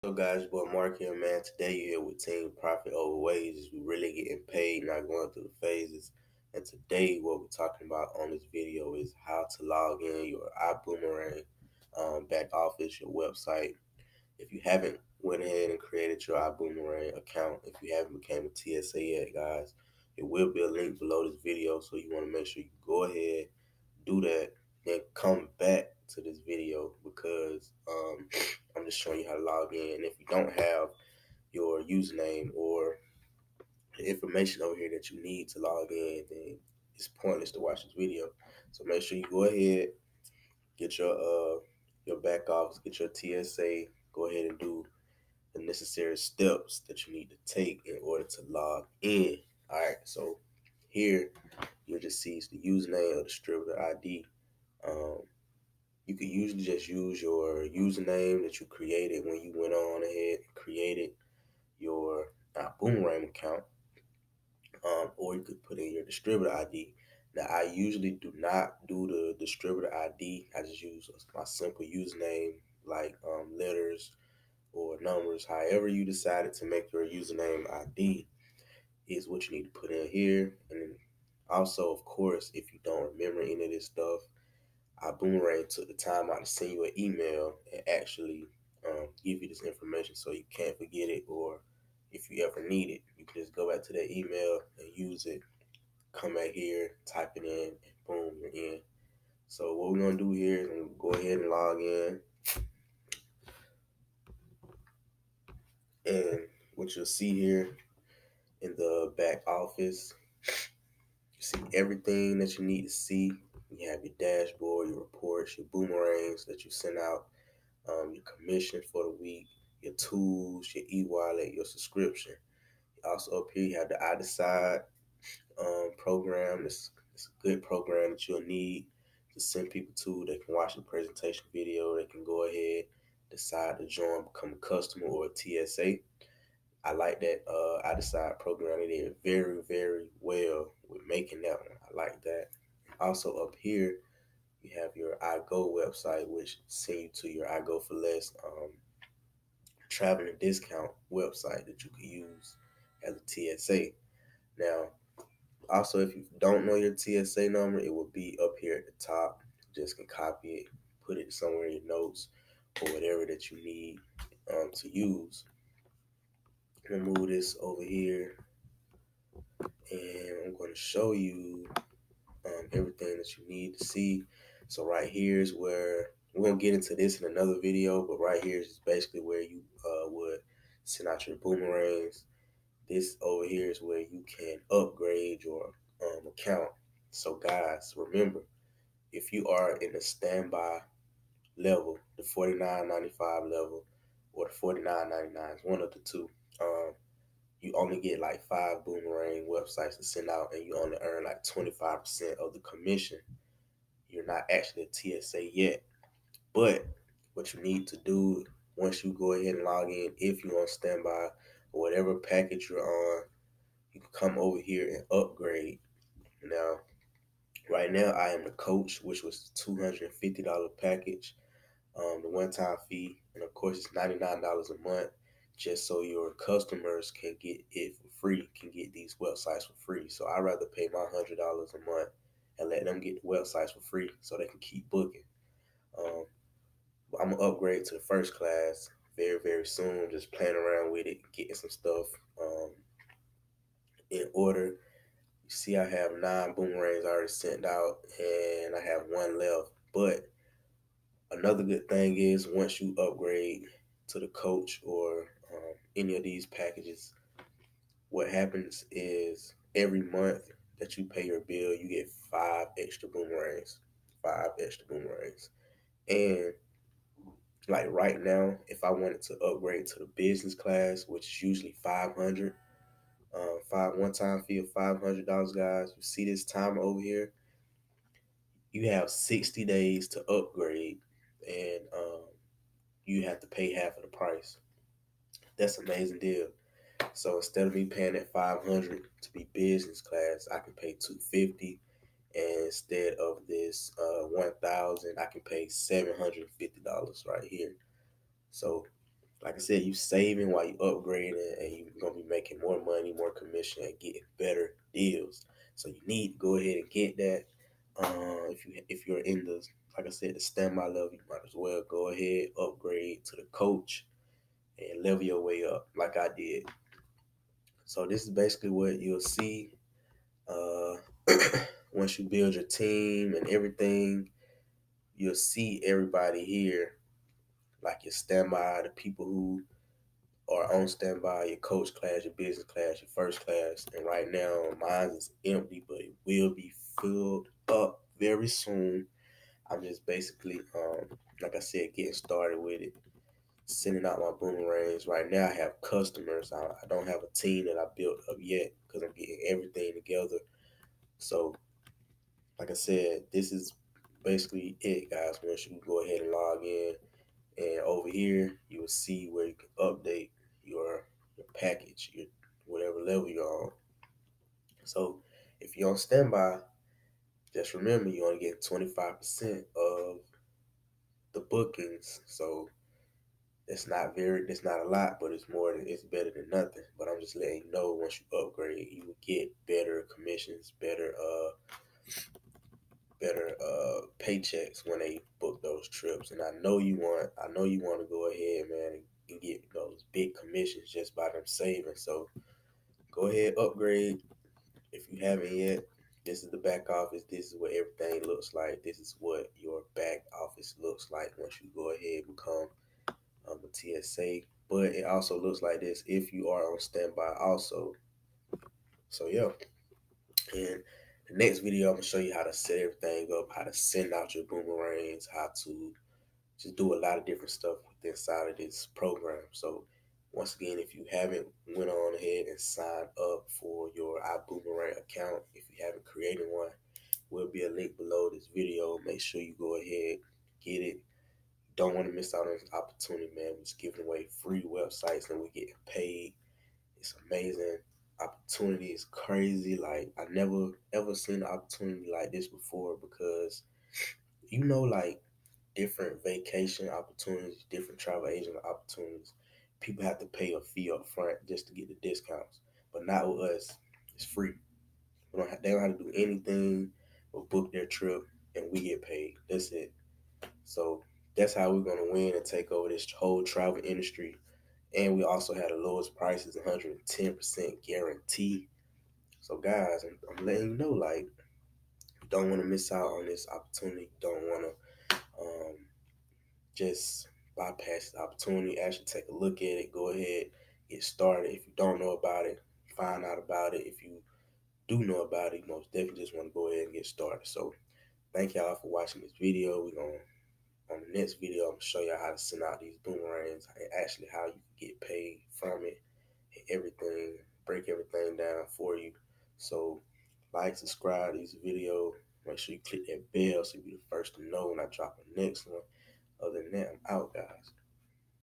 So guys, boy Mark here, man. Today you're here with Team Profit Over Wages. We really getting paid, not going through the phases. And today what we're talking about on this video is how to log in your iBuumerang back office, your website. If you haven't went ahead and created your iBuumerang account, if you haven't became a TSA yet, guys, it will be a link below this video. So you want to make sure you go ahead, do that, then come back to this video because I'm just showing you how to log in. If you don't have your username or the information over here that you need to log in, then it's pointless to watch this video. So make sure you go ahead, get your back office, get your TSA, go ahead and do the necessary steps that you need to take in order to log in. All right, so here you'll just see the username or distributor ID. Um, you could usually just use your username that you created when you went on ahead and created your Boomerang account, or you could put in your distributor ID. Now, I usually do not do the distributor ID. I just use my simple username, like letters or numbers. However you decided to make your username ID is what you need to put in here. And then also, of course, if you don't remember any of this stuff, Boomerang took the time out to send you an email and actually give you this information so you can't forget it, or if you ever need it, you can just go back to that email and use it. Come back here, type it in, and boom, you're in. So what we're gonna do here is go ahead and log in, and what you'll see here in the back office, you see everything that you need to see. You have your dashboard, your reports, your boomerangs that you send out, your commission for the week, your tools, your e-wallet, your subscription. Also up here you have the I Decide program. It's a good program that you'll need to send people to. They can watch the presentation video. They can go ahead, decide to join, become a customer or a TSA. I like that I Decide program. They did very, very well with making that one. I like that. Also up here, you have your iGo website, which send you to your iGo for Less traveling discount website that you can use as a TSA. Now, also, if you don't know your TSA number, it will be up here at the top. You just can copy it, put it somewhere in your notes or whatever that you need to use. I'm gonna move this over here, and I'm going to show you everything that you need to see. So right here is where we're gonna get into this in another video, but right here is basically where you would send out your boomerangs. This over here is where you can upgrade your account. So guys, remember, if you are in the standby level, the $49.95 level or the $49.99, one of the two, you only get like 5 boomerang websites to send out, and you only earn like 25% of the commission. You're not actually a TSA yet, but what you need to do once you go ahead and log in, if you're on standby or whatever package you're on, you can come over here and upgrade. Now, right now I am the coach, which was $250 package, the one-time fee, and of course it's $99 a month, just so your customers can get it for free, can get these websites for free. So I'd rather pay my $100 a month and let them get the websites for free so they can keep booking. Um, I'm gonna upgrade to the first class very, very soon. Just playing around with it, getting some stuff in order. You see, I have 9 boomerangs already sent out, and I have 1 left. But another good thing is once you upgrade to the coach or any of these packages, what happens is every month that you pay your bill, you get 5 extra boomerangs. 5 extra boomerangs. And like right now, if I wanted to upgrade to the business class, which is usually 500, one-time fee of $500, guys. You see this timer over here? You have 60 days to upgrade, and you have to pay half of the price. That's an amazing deal. So instead of me paying at 500 to be business class, I can pay 250, and instead of this 1,000, I can pay $750 right here. So like I said, you saving while you upgrading, and you're gonna be making more money, more commission, and getting better deals. So you need to go ahead and get that. If you're in the, like I said, the standby level, you might as well go ahead, upgrade to the coach and level your way up like I did. So this is basically what you'll see uh, once you build your team and everything. You'll see everybody here, like your standby, the people who are on standby, your coach class, your business class, your first class. And right now, mine is empty, but it will be filled up very soon. I'm just basically, like I said, getting started with it, sending out my boomerangs. Right now, I have customers. I don't have a team that I built up yet because I'm getting everything together. So, like I said, this is basically it, guys. Once you go ahead and log in, and over here, you will see where you can update your package, your whatever level you're on. So, if you're on standby, just remember you only get 25% of the bookings. So it's not a lot, but it's better than nothing. But I'm just letting you know, once you upgrade, you will get better commissions, better paychecks when they book those trips. And I know you want to go ahead, man, and get those big commissions just by them saving. So go ahead, upgrade if you haven't yet. This is the back office. This is what everything looks like. This is what your back office looks like once you go ahead and become a TSA. But it also looks like this if you are on standby also. So yeah. And the next video, I'm gonna show you how to set everything up, how to send out your boomerangs, how to just do a lot of different stuff inside of this program. So once again, if you haven't went on ahead and signed up for your iBoomerang account, if you haven't created one, will be a link below this video. Make sure you go ahead, get it. Don't want to miss out on this opportunity, man. We're just giving away free websites and we're getting paid. It's amazing. Opportunity is crazy. Like I never ever seen an opportunity like this before because like different vacation opportunities, different travel agent opportunities. People have to pay a fee up front just to get the discounts, but not with us. It's free. They don't have to do anything but book their trip, and we get paid. That's it. So that's how we're gonna win and take over this whole travel industry. And we also had the lowest prices, 110% guarantee. So guys, I'm letting you know, like, you don't want to miss out on this opportunity. You don't want to just bypass the opportunity. Actually take a look at it. Go ahead, get started. If you don't know about it, find out about it. If you do know about it, you most definitely just want to go ahead and get started. So thank y'all for watching this video. We're going on the next video, I'm gonna show y'all how to send out these boomerangs and actually how you can get paid from it and everything, break everything down for you. So like, subscribe to this video, make sure you click that bell so you'll be the first to know when I drop the next one. Other than that, I'm out, guys.